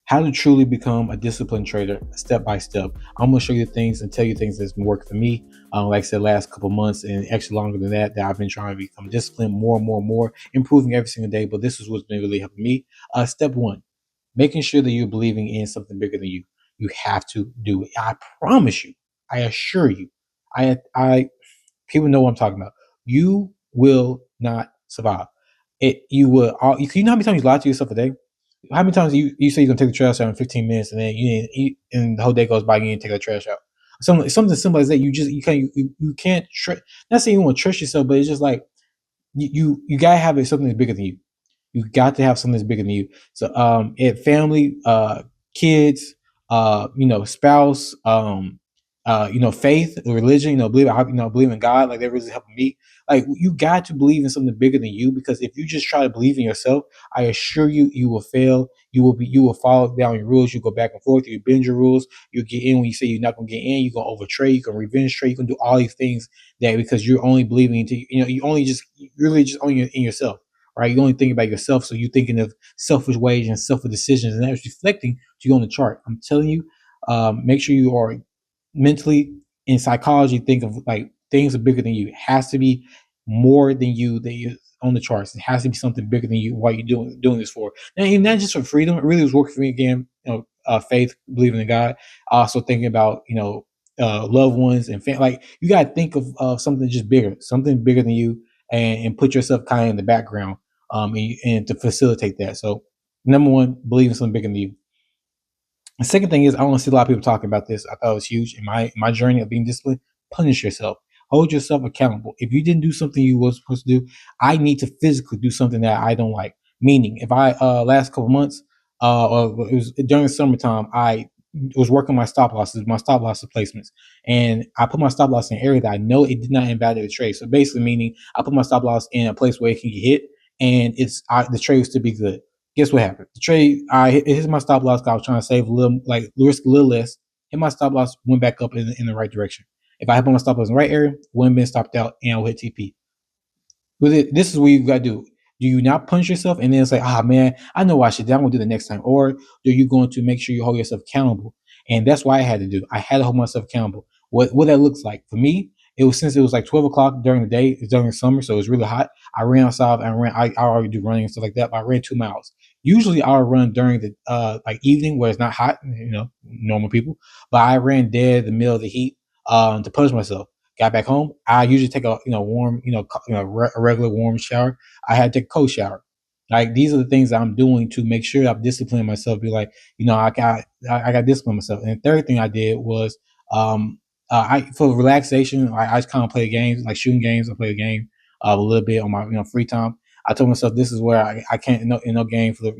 how to truly become a disciplined trader step by step. I'm going to show you things and tell you things that's been working for me. Like I said, last couple months and actually longer than that, that I've been trying to become disciplined more and more and more, improving every single day. But this is what's been really helping me. Step one, making sure that you're believing in something bigger than you. You have to do it. I promise you. I assure you. I people know what I'm talking about. You will not survive. You will. You know how many times you lie to yourself a day? How many times you say you're gonna take the trash out in 15 minutes and then you didn't eat and the whole day goes by and you didn't take the trash out? Something simple as that. You can't. Not saying you want to trust yourself, but it's just like you gotta have something that's bigger than you. You got to have something that's bigger than you. So family, kids, spouse, faith, religion, believe in God, like that really helping me. Like you got to believe in something bigger than you, because if you just try to believe in yourself, I assure you, you will fail. You will follow down your rules. You go back and forth. You bend your rules. You get in when you say you're not gonna get in. You gonna overtrade. You can revenge trade. You can do all these things that because you're only believing into you only just really just only in yourself, right? You only think about yourself, so you're thinking of selfish ways and selfish decisions, and that's reflecting to you on the chart. I'm telling you, make sure you are mentally in psychology. Think of like things are bigger than you. It has to be more than you that you on the charts. It has to be something bigger than you. What you're doing this for, and not just for freedom. It really was working for me again. Faith, believing in God. Also thinking about loved ones and like you got to think of something just bigger, something bigger than you, and put yourself kind of in the background, and to facilitate that. So number one, believe in something bigger than you. The second thing is, I want to see a lot of people talking about this. I thought it was huge in my journey of being disciplined. Punish yourself. Hold yourself accountable. If you didn't do something you were supposed to do, I need to physically do something that I don't like. Meaning, if I last couple months, or it was during the summertime, I was working my stop loss placements, and I put my stop loss in an area that I know it did not invalidate the trade. So basically, meaning I put my stop loss in a place where it can get hit, and the trade was to be good. Guess what happened? The trade, it hit my stop loss. I was trying to save a little, like risk a little less. Hit my stop loss, went back up in the right direction. If I had put my stop loss in the right area, wouldn't been stopped out, and I would hit TP. With it, this is what you got to do. Do you not punish yourself and then it's like, man, I know I should do. I'm gonna do the next time, or are you going to make sure you hold yourself accountable? And that's what I had to do. I had to hold myself accountable. What that looks like for me, it was since it was like 12 o'clock during the day, it's during the summer, so it was really hot. I ran outside and ran. I already do running and stuff like that, but I ran 2 miles. Usually I'll run during the like evening where it's not hot, normal people. But I ran dead in the middle of the heat to punish myself. Got back home, I usually take a warm, a regular warm shower. I had to take a cold shower. Like these are the things that I'm doing to make sure I'm disciplining myself. Be like, I got discipline myself. And the third thing I did was, I for relaxation, I just kind of play games like shooting games. I play a game a little bit on my free time. I told myself this is where I can't in no game for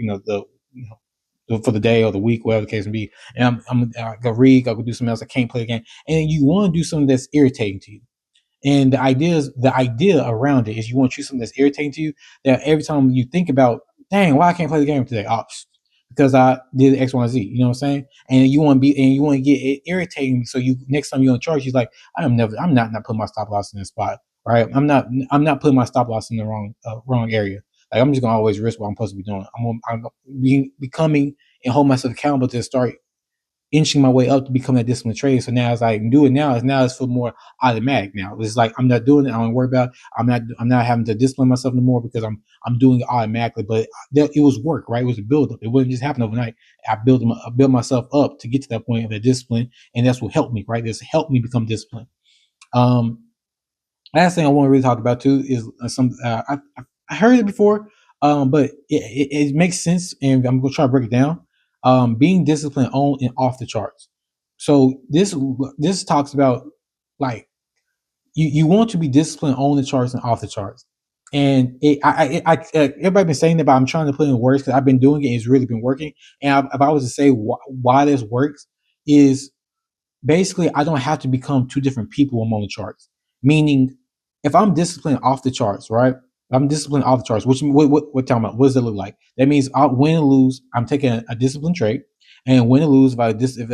for the day or the week, whatever the case may be. And I go read, I go do something else. I can't play a game. And you want to do something that's irritating to you. And the idea around it is you want to choose something that's irritating to you. That every time you think about, dang, why I can't play the game today? Oh, because I did X, Y, Z. You know what I'm saying? And you want to get it irritating. So you next time you're on charge, he's like, I'm not putting my stop loss in this spot, right? I'm not putting my stop loss in the wrong area. Like I'm just gonna always risk what I'm supposed to be doing. I'm becoming and hold myself accountable to start inching my way up to become that disciplined trader. So now as I do it now it's feel more automatic now. It's like I'm not doing it. I don't worry about it. I'm not having to discipline myself anymore because I'm doing it automatically. But it was work, right? It was a build up. It wouldn't just happen overnight. I built myself up to get to that point of the discipline, and that's what helped me, right? This helped me become disciplined. Um, Last thing I want to really talk about too is I heard it before, but it makes sense, and I'm gonna try to break it down. Being disciplined on and off the charts. So this talks about like you want to be disciplined on the charts and off the charts. And everybody been saying that, but I'm trying to put in words because I've been doing it. It's really been working. And if I was to say why this works, is basically I don't have to become two different people on the charts. Meaning, if I'm disciplined off the charts, right? I'm disciplined off the charts. Which what talking about? What does it look like? That means I win and lose. I'm taking a disciplined trade, and win and lose if I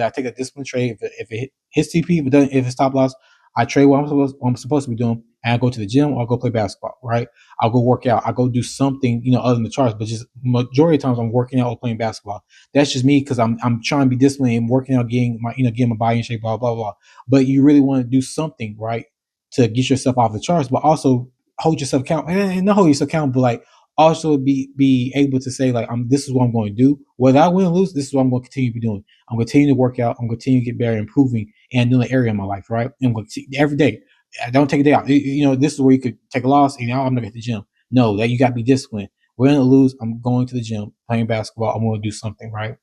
take a disciplined trade, if it hits TP, if it stop loss, I trade what I'm supposed to be doing, and I go to the gym or I go play basketball, right? I'll go work out. I go do something, other than the charts, but just majority of times I'm working out or playing basketball. That's just me because I'm trying to be disciplined and working out, getting my body in shape, blah, blah, blah. But you really want to do something, right? To get yourself off the charts, but also hold yourself accountable and not hold yourself accountable, but like also be able to say like this is what I'm going to do. Whether I win or lose, this is what I'm going to continue to be doing. I'm going to continue to work out. I'm going to continue to get better, improving in another area of my life, right? And I'm going to every day. I don't take a day out. This is where you could take a loss and now I'm not at the gym. No, that you got to be disciplined. We're going to lose. I'm going to the gym, playing basketball. I'm going to do something, right?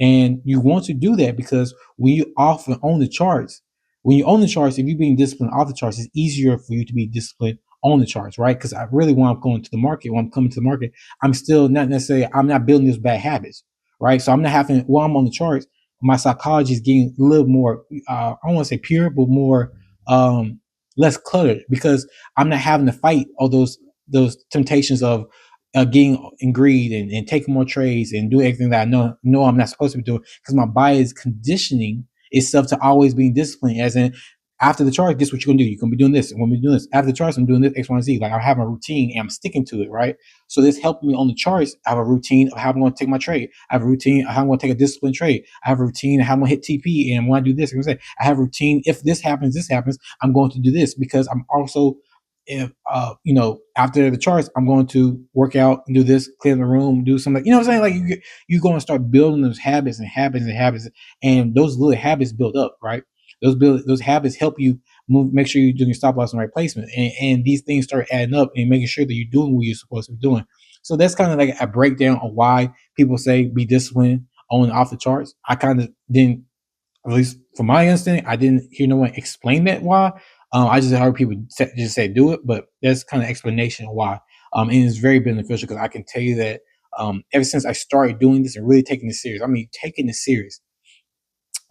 And you want to do that because when you often own the charts, when you own the charts, if you're being disciplined off the charts, it's easier for you to be disciplined on the charts, right? Because I really, when I'm going to the market, when I'm coming to the market, I'm still not necessarily, I'm not building these bad habits, right? So I'm not having, while I'm on the charts, my psychology is getting a little more, I don't want to say pure, but more, less cluttered because I'm not having to fight all those temptations of getting in greed and taking more trades and doing everything that I know I'm not supposed to be doing because my body is conditioning itself to always being disciplined. As in, after the charge, this is what you're gonna do. You're gonna be doing this. I'm gonna be doing this. After the charge, I'm doing this X, Y, and Z. Like I have a routine and I'm sticking to it, right? So this helped me on the charts. I have a routine of how I'm gonna take my trade. I have a routine of how I'm gonna take a disciplined trade. I have a routine of how I'm gonna hit TP and when I do this, I have a routine. If this happens, I'm going to do this because I'm also if after the charts, I'm going to work out and do this, clean the room, do something. You know what I'm saying? Like you going to start building those habits and habits and habits, and those little habits build up, right? Those habits help you move, make sure you're doing your stop loss and right placement, and these things start adding up and making sure that you're doing what you're supposed to be doing. So that's kind of like a breakdown of why people say be disciplined on and off the charts. I kind of didn't, at least from my understanding, I didn't hear no one explain that why. I just heard people just say do it, but there's kind of explanation of why. And it's very beneficial because I can tell you that ever since I started doing this and really taking this serious, I mean, taking this serious,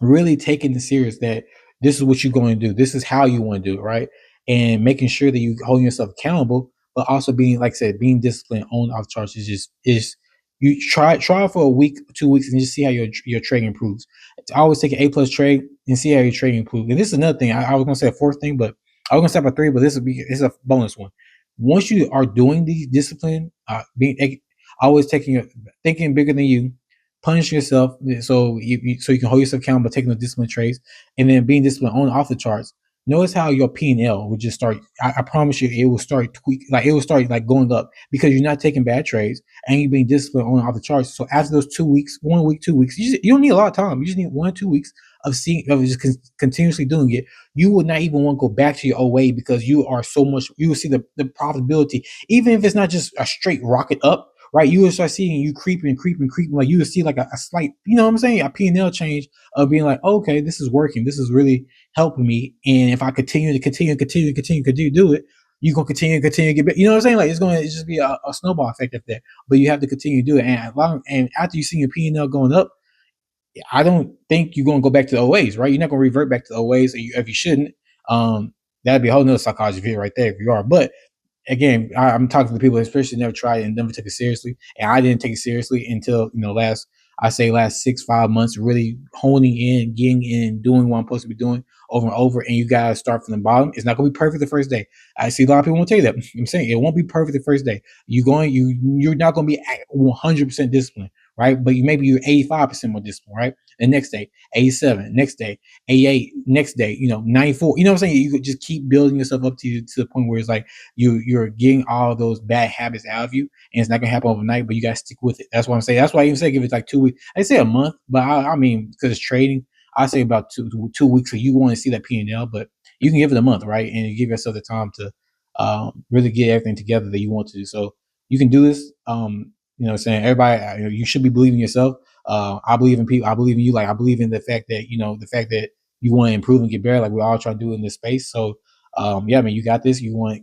really taking it serious that this is what you're going to do. This is how you want to do it, right? And making sure that you hold yourself accountable, but also being, like I said, being disciplined on off charts is just is you try for a week, 2 weeks, and just see how your trading improves. I always take an A+ trade and see how your trading improves. And this is another thing. I was gonna say a fourth thing, but I was gonna say about three, but this is a bonus one. Once you are doing these discipline, being always thinking bigger than you, punish yourself so you can hold yourself accountable, taking the discipline trades, and then being disciplined on and off the charts. Notice how your P&L will just start. I promise you, it will start it will start like going up because you're not taking bad trades and you're being disciplined on and off the charts. So after those 2 weeks, 1 week, 2 weeks, you don't need a lot of time. You just need 1 or 2 weeks of just continuously doing it. You would not even want to go back to your old way because you are so much. You will see the profitability, even if it's not just a straight rocket up, right? You will start seeing you creeping and creeping, creeping. Like you will see like a slight, you know what I'm saying? A P&L change of being like, okay, this is working. This is really helping me. And if I continue to do it, you're gonna continue to get better. You know what I'm saying? Like it's just be a snowball effect of that. But you have to continue to do it. And after you see your P&L going up, I don't think you're gonna go back to the old ways, right? You're not gonna revert back to the old ways if you shouldn't. That'd be a whole nother psychology video right there if you are. But again, I'm talking to people especially never tried it and never took it seriously, and I didn't take it seriously until last 6 5 months, really honing in, getting in, doing what I'm supposed to be doing over and over. And you gotta start from the bottom. It's not gonna be perfect the first day. I see a lot of people won't tell you that. I'm saying it won't be perfect the first day. You're not gonna be 100% disciplined, right? But maybe you're 85% more disciplined, right? The next day, 87, next day, 88, next day, 94. You know what I'm saying? You could just keep building yourself up to the point where it's like you're getting all those bad habits out of you, and it's not gonna happen overnight, but you gotta stick with it. That's what I'm saying. That's why I even say give it like 2 weeks. I say a month, but I mean because it's trading, I say about 2 weeks. So you want to see that P&L, but you can give it a month, right? And you give yourself the time to really get everything together that you want to do. So you can do this. Saying everybody, you should be believing yourself. I believe in people. I believe in you. Like I believe in the fact that you want to improve and get better. Like we all try to do in this space. So yeah, I mean, you got this. You want,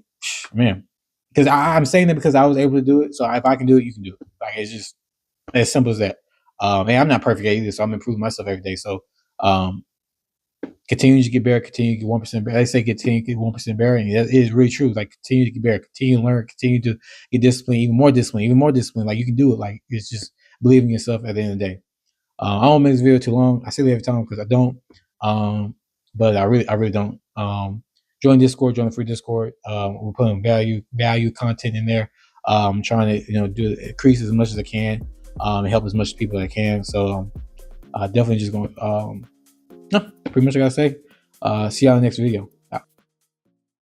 man, because I'm saying that because I was able to do it. So if I can do it, you can do it. Like it's just as simple as that. And I'm not perfect either, so I'm improving myself every day. So um, continue to get better, continue to get 1% better. They say continue to get 1% better, and that is really true. Like continue to get better, continue to learn, continue to get disciplined, even more discipline, even more discipline. Like you can do it. Like it's just believing in yourself at the end of the day. I don't make this video too long. I say it every time because I don't. But I really don't. join Discord, join the free Discord. We're putting value content in there. Trying to do increase as much as I can, and help as much people as I can. So definitely just going. No, pretty much I gotta say. See y'all in the next video.